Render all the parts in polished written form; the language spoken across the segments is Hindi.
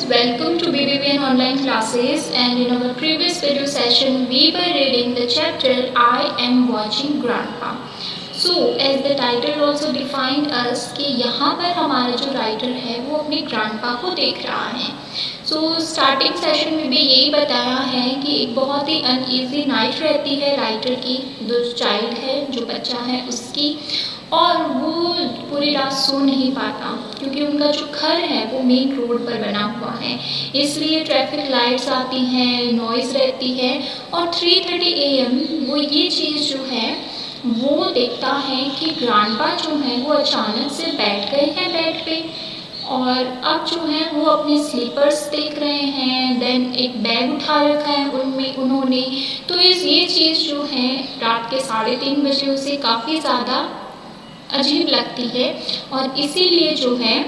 welcome to BBBN online classes, and in our previous video session we were reading the chapter I am watching grandpa. So as the title also defined us कि यहाँ पर हमारा जो राइटर है वो अपने ग्रैंडपा को देख रहा है. सो स्टार्टिंग सेशन में भी यही बताया है कि एक बहुत ही अनईजी नाइट रहती है राइटर की, जो चाइल्ड है, जो बच्चा है उसकी, और वो पूरी रात सो नहीं पाता क्योंकि उनका जो घर है वो मेन रोड पर बना हुआ है, इसलिए ट्रैफिक लाइट्स आती हैं, नॉइज़ रहती है. और 3:30 AM वो ये चीज़ जो है वो देखता है कि ग्रैंडपा जो है वो अचानक से बैठ गए हैं बेड पे, और अब जो है वो अपने स्लीपर्स देख रहे हैं. देन एक बैग उठा रखा है उनमें उन्होंने. तो ये चीज़ जो है रात के 3:30 बजे उसे काफ़ी ज़्यादा अजीब लगती है, और इसीलिए जो है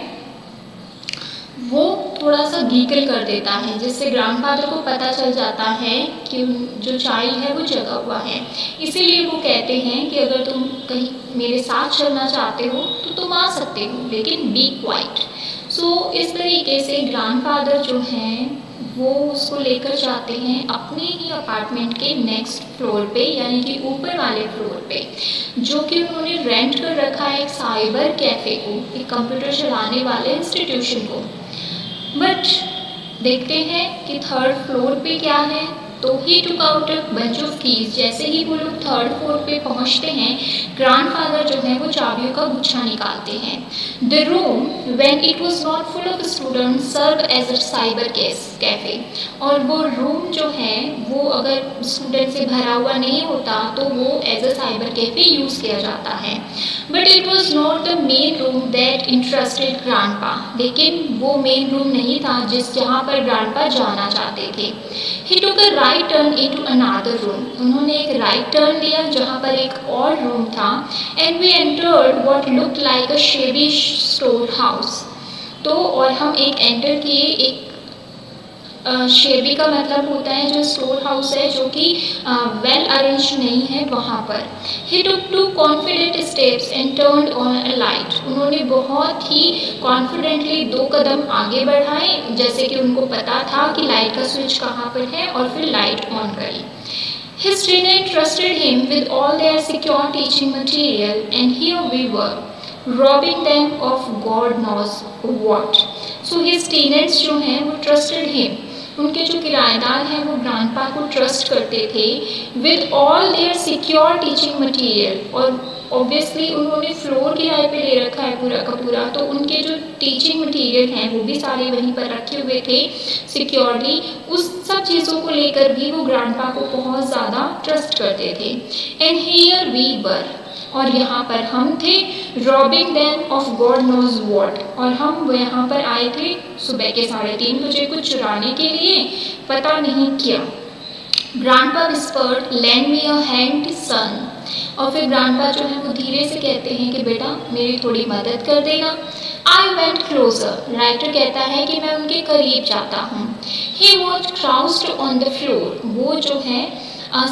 वो थोड़ा सा गीगल कर देता है, जिससे ग्रैंडफादर को पता चल जाता है कि जो चाइल्ड है वो जगा हुआ है. इसीलिए वो कहते हैं कि अगर तुम कहीं मेरे साथ चलना चाहते हो तो तुम आ सकते हो, लेकिन बी क्वाइट. सो इस तरीके से ग्रैंडफादर जो हैं वो उसको लेकर जाते हैं अपने ही अपार्टमेंट के नेक्स्ट फ्लोर पे, यानी कि ऊपर वाले फ्लोर पे, जो कि उन्होंने रेंट कर रखा है एक साइबर कैफ़े को, एक कंप्यूटर चलाने वाले इंस्टीट्यूशन को. बट देखते हैं कि 3rd फ्लोर पे क्या है. तो he took out a bunch of keys. जैसे ही वो लोग 3rd फ्लोर पे पहुंचते हैं, ग्रैंडफादर जो है वो चाबियों का गुच्छा निकालते हैं. The room when it was not full of student serve as a cyber cafe. और वो रूम जो है वो अगर स्टूडेंट से भरा हुआ नहीं होता तो वो as a cyber cafe use किया जाता है. But it was not the main room that interested grandpa. लेकिन वो मेन रूम नहीं था जहाँ पर ग्रैंडपा जाना चाहते थे. He took a right turn into another room. उन्होंने एक राइट टर्न लिया जहाँ पर एक और रूम था. And we entered what looked like a shabby store house. तो और हम एक एंटर किए एक शेबी का मतलब होता है जो स्टोर हाउस है, जो कि वेल अरेंज नहीं है वहाँ पर. ही टुक 2 confident steps and turned on a light. उन्होंने बहुत ही कॉन्फिडेंटली 2 कदम आगे बढ़ाए, जैसे कि उनको पता था कि लाइट का स्विच कहाँ पर है, और फिर लाइट ऑन करी. His tenant trusted him with all their secure teaching material, and here we were, robbing them of God knows what. So his tenants जो हैं वो trusted him. उनके जो किराएदार हैं वो ग्रैंडपा को ट्रस्ट करते थे with all their secure teaching material. और ऑब्वियसली उन्होंने फ्लोर किराए पे ले रखा है पूरा का पूरा, तो उनके जो टीचिंग मटेरियल हैं वो भी सारे वहीं पर रखे हुए थे सिक्योरली. उस सब चीज़ों को लेकर भी वो ग्रैंडपा को बहुत ज़्यादा ट्रस्ट करते थे. And here we were. और यहाँ पर हम थे robbing them of God knows what. और हम यहाँ पर आए थे सुबह के 3:30 बजे कुछ चुराने के लिए, पता नहीं क्या. Grandpa whispered lend me a hand son. और फिर ग्रैंडपा जो है वो धीरे से कहते हैं कि बेटा मेरी थोड़ी मदद कर देना. I went closure. राइटर कहता है कि मैं उनके करीब जाता हूँ. He was crouched on the floor. वो जो है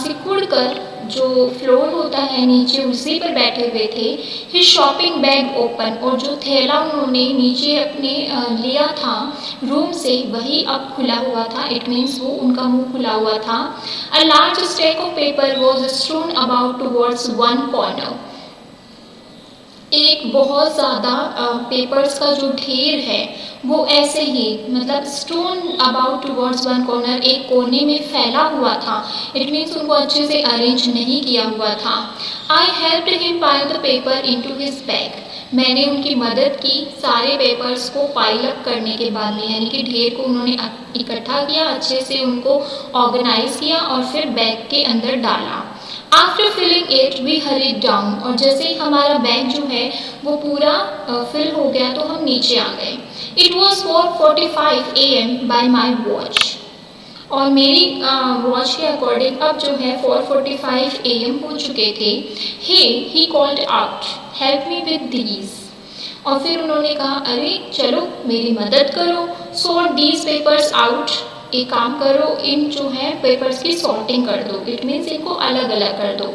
सिकुड़ कर जो फ्लोर होता है नीचे उसी पर बैठे हुए थे. ही शॉपिंग बैग ओपन. और जो थैला उन्होंने नीचे अपने लिया था रूम से वही अब खुला हुआ था. इट मीन्स वो उनका मुंह खुला हुआ था. A large stack of paper was स्ट्रोन about towards one corner. एक बहुत ज़्यादा पेपर्स का जो ढेर है वो ऐसे ही मतलब stone about towards one corner, एक कोने में फैला हुआ था. इट मीन्स उनको अच्छे से अरेंज नहीं किया हुआ था. आई helped him pile the paper into his bag. मैंने उनकी मदद की सारे पेपर्स को पाइल अप करने के बाद में, यानी कि ढेर को उन्होंने इकट्ठा किया, अच्छे से उनको ऑर्गेनाइज किया और फिर बैग के अंदर डाला. After filling it we hurried down. और जैसे ही हमारा बैग जो है वो पूरा फिल हो गया तो हम नीचे आ गए. It was 4:45 AM by my watch. और मेरी वॉच के अकॉर्डिंग अब जो है 4:45 AM हो चुके थे. He called out help me with these. और फिर उन्होंने कहा अरे चलो मेरी मदद करो. Sort these papers out. एक काम करो, इन जो है पेपर्स की सॉर्टिंग कर दो, इट मीन्स इनको अलग अलग कर दो।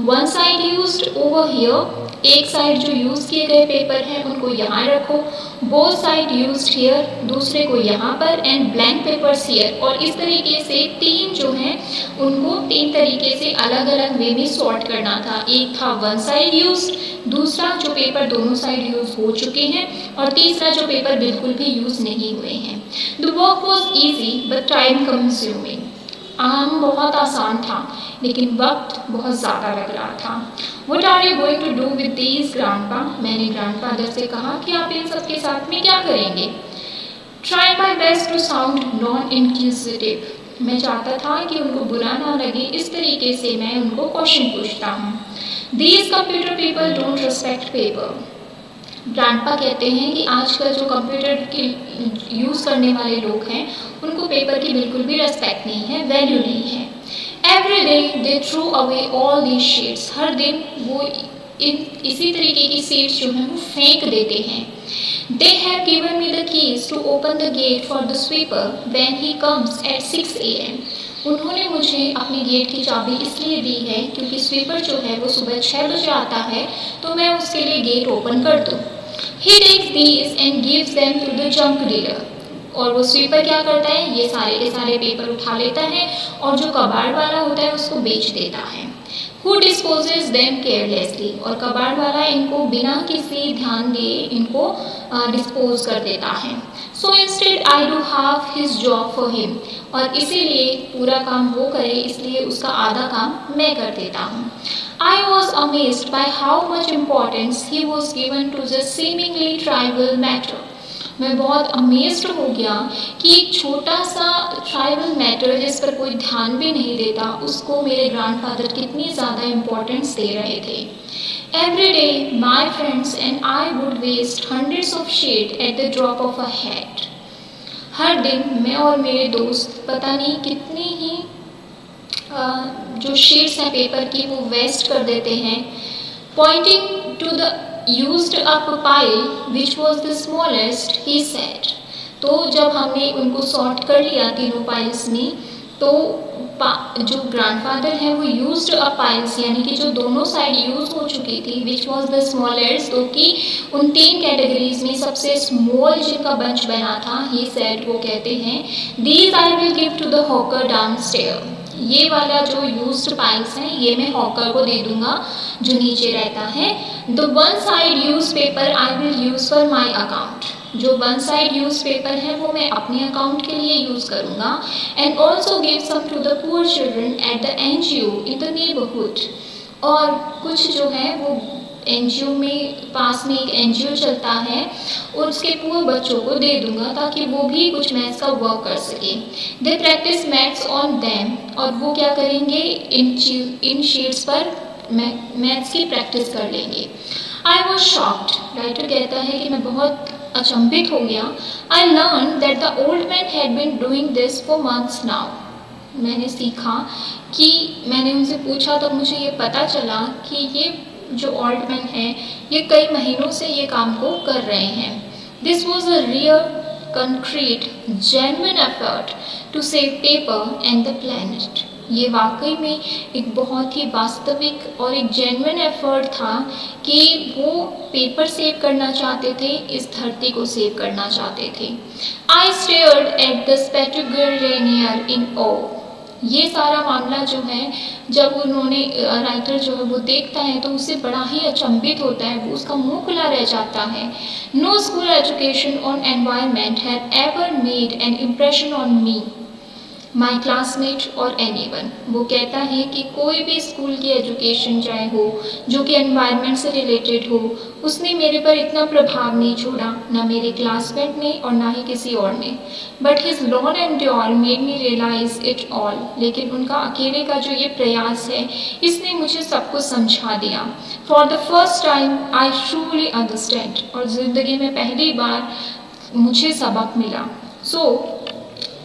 One side used over here, एक साइड जो यूज़ किए गए पेपर हैं उनको यहाँ रखो, बोथ साइड यूज्ड हियर, दूसरे को यहाँ पर, एंड ब्लैंक पेपर्स हियर। और इस तरीके से तीन जो हैं उनको तीन तरीके से अलग अलग वे में सॉर्ट करना था। एक था वन साइड यूज्ड, दूसरा जो पेपर दोनों साइड यूज़ हो चुके हैं, और तीसरा जो पेपर बिल्कुल भी यूज़ नहीं हुए हैं। The work was easy but time consuming, आम बहुत आसान था लेकिन वक्त बहुत ज़्यादा लग रहा था। What are you going to do with these, grandpa? मैंने ग्रैंडफादर से कहा कि आप इन सब के साथ में क्या करेंगे? Try my best to sound non-inquisitive. मैं चाहता था कि उनको बुरा ना लगे, इस तरीके से मैं उनको क्वेश्चन पूछता हूँ। These computer people don't respect paper. Grandpa कहते हैं कि आजकल जो कंप्यूटर के यूज़ करने वाले लोग हैं उनको पेपर की बिल्कुल भी रेस्पेक्ट नहीं है, वैल्यू नहीं है। Every day they throw away all these sheets, हर दिन वो इसी तरीके की सीट्स जो हैं वो फेंक देते हैं। They have given me the keys to open the gate for the sweeper when he comes at 6 AM। उन्होंने मुझे अपने गेट की चाबी इसलिए दी है क्योंकि स्वीपर जो है वो सुबह 6 बजे आता है, तो मैं उसके लिए गेट ओपन कर दूँ। He takes these and gives them to the junk dealer. और वो स्वीपर क्या करता है, ये सारे के सारे पेपर उठा लेता है और जो कबाड़ वाला होता है उसको बेच देता है। Who disposes them carelessly, और कबाड़ वाला इनको बिना किसी ध्यान दिए इनको डिस्पोज कर देता है। So instead I do half his job for him, और इसीलिए पूरा काम वो करे, इसलिए उसका आधा काम मैं कर देता हूँ। I was amazed by how much importance he was given to this seemingly trivial matter. मैं बहुत अमेज्ड हो गया कि एक छोटा सा ट्राइबल मैटर जिस पर कोई ध्यान भी नहीं देता उसको मेरे ग्रैंडफादर कितनी ज़्यादा इम्पोर्टेंस दे रहे थे। Every day my friends and I would waste hundreds of sheets at the drop of a hat. हर दिन मैं और मेरे दोस्त पता नहीं कितनी ही जो शीट्स हैं पेपर की वो वेस्ट कर देते हैं। Pointing to the used up pile which was the smallest, he said. तो जब हमने उनको सॉर्ट कर लिया तीनों पाइल्स में, तो जो ग्रैंडफादर हैं वो यूज्ड अप पाइल्स यानी कि जो दोनों साइड यूज हो चुकी थी, विच वॉज द स्मॉलेस्ट, तो कि उन तीन कैटेगरीज में सबसे स्मॉल जिनका बंच बना था, ही सेड वो कहते हैं, these I will give to the hawker downstair. ये वाला जो यूज्ड पाइल्स हैं ये मैं हॉकर को दे दूंगा जो नीचे रहता है। The one side use paper I will use for my account, जो वन साइड यूज पेपर है वो मैं अपने अकाउंट के लिए यूज़ करूँगा। And also give some to the poor children at the NGO in the neighbourhood, और कुछ जो है वो NGO में, पास में एक NGO चलता है, और उसके पुअर बच्चों को दे दूंगा ताकि वो भी कुछ मैथ्स का वर्क कर सके। They practice maths on them, और वो क्या करेंगे, इन शीट्स पर मैथ्स की प्रैक्टिस कर लेंगे। आई वॉज शॉक्ड, राइटर कहता है कि मैं बहुत अचंभित हो गया। I learn that the old man had been doing this for months now. मैंने सीखा कि मैंने उनसे पूछा तो मुझे ये पता चला कि ये जो ओल्ड मैन है ये कई महीनों से ये काम को कर रहे हैं। This was a real concrete genuine effort to save paper and the planet. ये वाकई में एक बहुत ही वास्तविक और एक जेन्युइन एफर्ट था कि वो पेपर सेव करना चाहते थे, इस धरती को सेव करना चाहते थे। आई स्टेयर्ड एट द स्पेटुगरेनियर इन ओ। ये सारा मामला जो है जब उन्होंने राइटर जो है वो देखता है तो उसे बड़ा ही अचंभित होता है, वो उसका मुंह खुला रह जाता है। No school education on environment had ever made an impression on me, my classmate और एनीवन। वो कहता है कि कोई भी स्कूल की एजुकेशन चाहे हो जो कि एनवायरनमेंट से रिलेटेड हो, उसने मेरे पर इतना प्रभाव नहीं छोड़ा, ना मेरे क्लासमेट ने और ना ही किसी और ने। But his long endure made me realise it all. लेकिन उनका अकेले का जो ये प्रयास है इसने मुझे सब कुछ समझा दिया। For the first time I truly understand, और ज़िंदगी में पहली बार मुझे सबक मिला। सो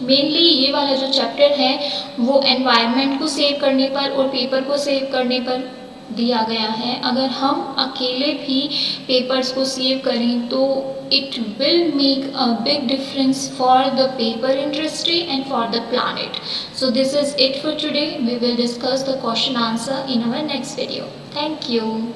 मेनली ये वाला जो चैप्टर है वो एनवायरनमेंट को सेव करने पर और पेपर को सेव करने पर दिया गया है, अगर हम अकेले भी पेपर्स को सेव करें तो it will make a big difference for the paper industry and for the planet. So this is it for today. We will discuss the question answer in our next video. Thank you.